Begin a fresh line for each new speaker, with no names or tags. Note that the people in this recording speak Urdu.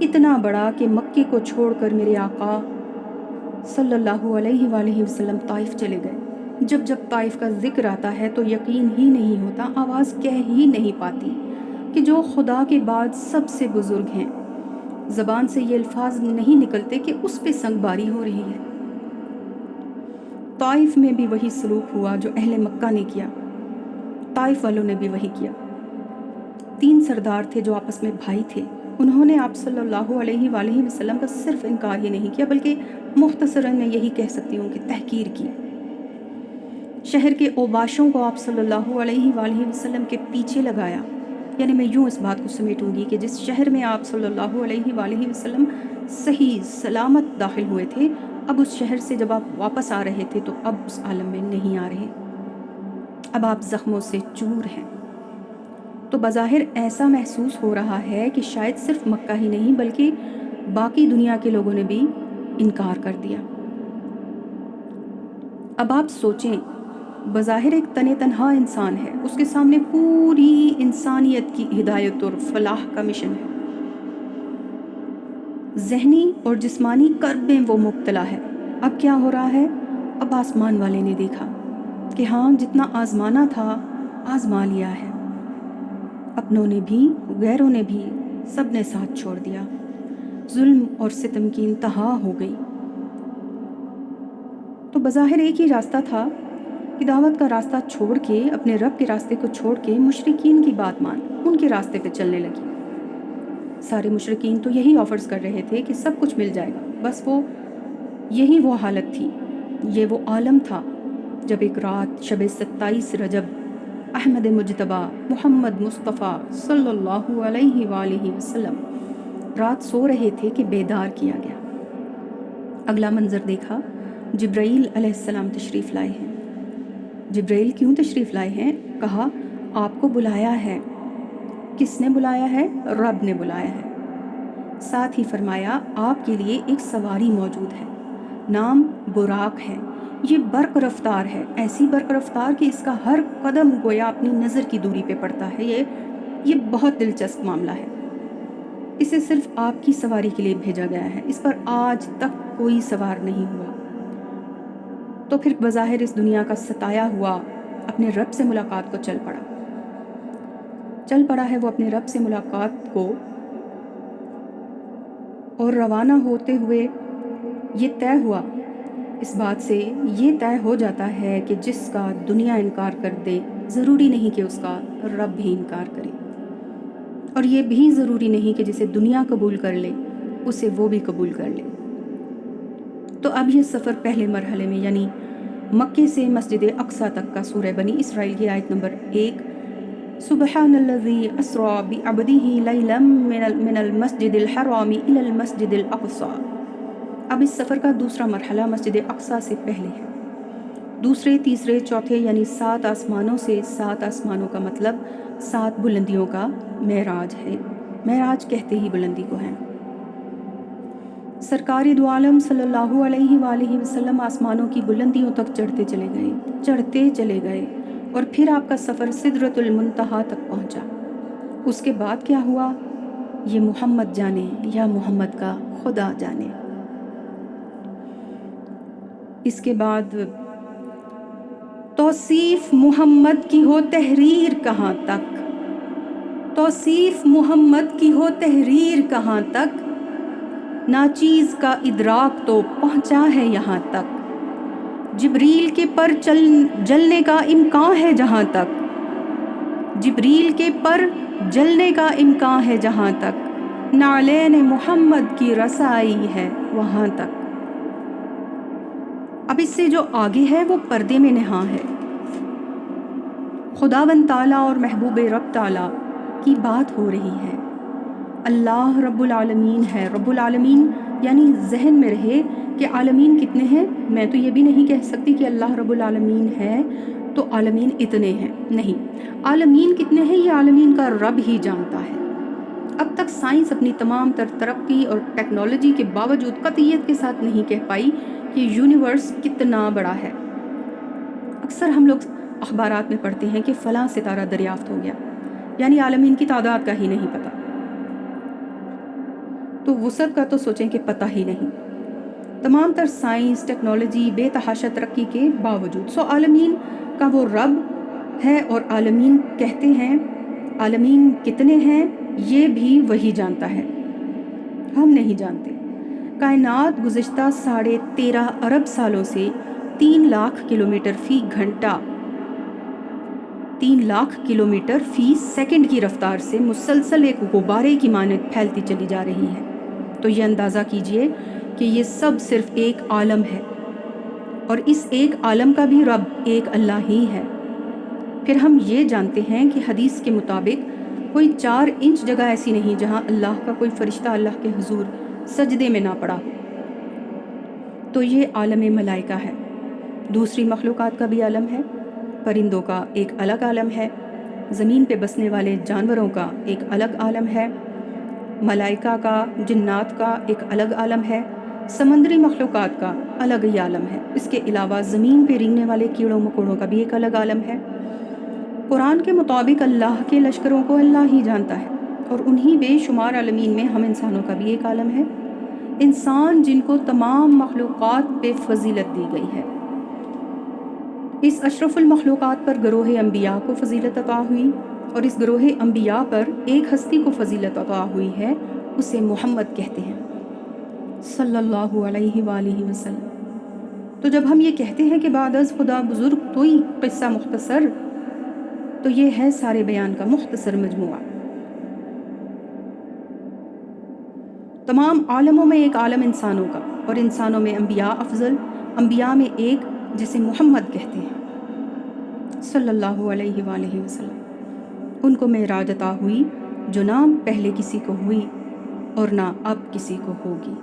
اتنا بڑا کہ مکے کو چھوڑ کر میرے آقا صلی اللہ علیہ وآلہ وسلم طائف چلے گئے۔ جب جب طائف کا ذکر آتا ہے تو یقین ہی نہیں ہوتا، آواز کہہ ہی نہیں پاتی کہ جو خدا کے بعد سب سے بزرگ ہیں، زبان سے یہ الفاظ نہیں نکلتے کہ اس پہ سنگ باری ہو رہی ہے۔ طائف میں بھی وہی سلوک ہوا جو اہل مکہ نے کیا، طائف والوں نے بھی وہی کیا۔ 3 سردار تھے جو آپس میں بھائی تھے، انہوں نے آپ صلی اللہ علیہ وآلہ وسلم کا صرف انکار ہی نہیں کیا بلکہ مختصراً میں یہی کہہ سکتی ہوں کہ تحقیر کی۔ شہر کے اوباشوں کو آپ صلی اللہ علیہ وآلہ وسلم کے پیچھے لگایا، یعنی میں یوں اس بات کو سمیٹوں گی کہ جس شہر میں آپ صلی اللہ علیہ وآلہ وسلم صحیح سلامت داخل ہوئے تھے، اب اس شہر سے جب آپ واپس آ رہے تھے تو اب اس عالم میں نہیں آ رہے، اب آپ زخموں سے چور ہیں۔ تو بظاہر ایسا محسوس ہو رہا ہے کہ شاید صرف مکہ ہی نہیں بلکہ باقی دنیا کے لوگوں نے بھی انکار کر دیا۔ اب آپ سوچیں، بظاہر ایک تنہا انسان ہے، اس کے سامنے پوری انسانیت کی ہدایت اور فلاح کا مشن ہے، ذہنی اور جسمانی کرب میں وہ مبتلا ہے۔ اب کیا ہو رہا ہے؟ اب آسمان والے نے دیکھا کہ ہاں جتنا آزمانا تھا آزما لیا ہے، اپنوں نے بھی غیروں نے بھی، سب نے ساتھ چھوڑ دیا، ظلم اور ستم کی انتہا ہو گئی۔ تو بظاہر ایک ہی راستہ تھا کہ دعوت کا راستہ چھوڑ کے، اپنے رب کے راستے کو چھوڑ کے مشرکین کی بات مان ان کے راستے پہ چلنے لگی۔ سارے مشرکین تو یہی آفرز کر رہے تھے کہ سب کچھ مل جائے گا، بس یہی وہ حالت تھی، یہ وہ عالم تھا جب ایک رات شب 27 رجب احمد مجتبیٰ محمد مصطفیٰ صلی اللہ علیہ وآلہ وسلم رات سو رہے تھے کہ بیدار کیا گیا۔ اگلا منظر دیکھا، جبرائیل علیہ السلام تشریف لائے ہیں۔ جبرائیل کیوں تشریف لائے ہیں؟ کہا آپ کو بلایا ہے۔ کس نے بلایا ہے؟ رب نے بلایا ہے۔ ساتھ ہی فرمایا آپ کے لیے ایک سواری موجود ہے، نام براق ہے، یہ برق رفتار ہے، ایسی برق رفتار کہ اس کا ہر قدم گویا اپنی نظر کی دوری پہ پڑتا ہے۔ یہ بہت دلچسپ معاملہ ہے، اسے صرف آپ کی سواری کے لیے بھیجا گیا ہے، اس پر آج تک کوئی سوار نہیں ہوا۔ تو پھر بظاہر اس دنیا کا ستایا ہوا اپنے رب سے ملاقات کو چل پڑا ہے وہ اپنے رب سے ملاقات کو، اور روانہ ہوتے ہوئے یہ طے ہوا، اس بات سے یہ طے ہو جاتا ہے کہ جس کا دنیا انکار کر دے ضروری نہیں کہ اس کا رب بھی انکار کرے، اور یہ بھی ضروری نہیں کہ جسے دنیا قبول کر لے اسے وہ بھی قبول کر لے۔ تو اب یہ سفر پہلے مرحلے میں یعنی مکے سے مسجد اقصیٰ تک کا سورہ بنی اسرائیل کی آیت نمبر 1، سبحان الذی اسریٰ بعبدہ لیلا من المسجد الحرام الی المسجد الاقصیٰ۔ اب اس سفر کا دوسرا مرحلہ مسجد اقصیٰ سے پہلے ہے، دوسرے تیسرے چوتھے یعنی 7 آسمانوں سے، 7 آسمانوں کا مطلب 7 بلندیوں کا معراج ہے، معراج کہتے ہی بلندی کو ہیں۔ سرکار دو عالم صلی اللہ علیہ وآلہ وسلم آسمانوں کی بلندیوں تک چڑھتے چلے گئے اور پھر آپ کا سفر سدرۃ المنتہا تک پہنچا۔ اس کے بعد کیا ہوا یہ محمد جانے یا محمد کا خدا جانے۔ اس کے بعد توصیف محمد کی ہو تحریر کہاں تک، توصیف محمد کی ہو تحریر کہاں تک، ناچیز کا ادراک تو پہنچا ہے یہاں تک، جبریل کے پر جلنے کا امکان ہے جہاں تک، جبریل کے پر جلنے کا امکان ہے جہاں تک، نعلین محمد کی رسائی ہے وہاں تک۔ اب اس سے جو آگے ہے وہ پردے میں نہاں ہے، خداوند تعالیٰ اور محبوب رب تعالیٰ کی بات ہو رہی ہے، اللہ رب العالمین ہے۔ رب العالمین یعنی ذہن میں رہے کہ عالمین کتنے ہیں، میں تو یہ بھی نہیں کہہ سکتی کہ اللہ رب العالمین ہے تو عالمین اتنے ہیں، نہیں، عالمین کتنے ہیں یہ عالمین کا رب ہی جانتا ہے۔ اب تک سائنس اپنی تمام تر ترقی اور ٹیکنالوجی کے باوجود قطعیت کے ساتھ نہیں کہہ پائی کہ یونیورس کتنا بڑا ہے۔ اکثر ہم لوگ اخبارات میں پڑھتے ہیں کہ فلاں ستارہ دریافت ہو گیا، یعنی عالمین کی تعداد کا ہی نہیں پتہ۔ تو وسعت کا تو سوچیں کہ پتہ ہی نہیں۔ تمام تر سائنس، ٹیکنالوجی، بے تحاشا ترقی کے باوجود عالمین کا وہ رب ہے، اور عالمین کہتے ہیں عالمین کتنے ہیں یہ بھی وہی جانتا ہے، ہم نہیں جانتے۔ کائنات گزشتہ 13.5 ارب سالوں سے 3 لاکھ کلومیٹر فی گھنٹہ 3 لاکھ کلومیٹر فی سیکنڈ کی رفتار سے مسلسل ایک غبارے کی مانند پھیلتی چلی جا رہی ہے۔ تو یہ اندازہ کیجئے کہ یہ سب صرف ایک عالم ہے، اور اس ایک عالم کا بھی رب ایک اللہ ہی ہے۔ پھر ہم یہ جانتے ہیں کہ حدیث کے مطابق کوئی 4 انچ جگہ ایسی نہیں جہاں اللہ کا کوئی فرشتہ اللہ کے حضور سجدے میں نہ پڑا ہو۔ تو یہ عالم ملائکہ ہے۔ دوسری مخلوقات کا بھی عالم ہے، پرندوں کا ایک الگ عالم ہے، زمین پہ بسنے والے جانوروں کا ایک الگ عالم ہے، ملائکہ کا، جنات کا ایک الگ عالم ہے، سمندری مخلوقات کا الگ ہی عالم ہے۔ اس کے علاوہ زمین پہ رینگنے والے کیڑوں مکوڑوں کا بھی ایک الگ عالم ہے۔ قرآن کے مطابق اللہ کے لشکروں کو اللہ ہی جانتا ہے، اور انہی بے شمار عالمین میں ہم انسانوں کا بھی ایک عالم ہے، انسان جن کو تمام مخلوقات پہ فضیلت دی گئی ہے۔ اس اشرف المخلوقات پر گروہ انبیاء کو فضیلت عطا ہوئی، اور اس گروہ انبیاء پر ایک ہستی کو فضیلت عطا ہوئی ہے، اسے محمد کہتے ہیں صلی اللہ علیہ وآلہ وسلم۔ تو جب ہم یہ کہتے ہیں کہ بعد از خدا بزرگ توئی قصہ مختصر، تو یہ ہے سارے بیان کا مختصر مجموعہ۔ تمام عالموں میں ایک عالم انسانوں کا، اور انسانوں میں انبیاء افضل، انبیاء میں ایک جسے محمد کہتے ہیں صلی اللہ علیہ وآلہ وسلم۔ ان کو معراج عطا ہوئی جو نہ پہلے کسی کو ہوئی اور نہ اب کسی کو ہوگی۔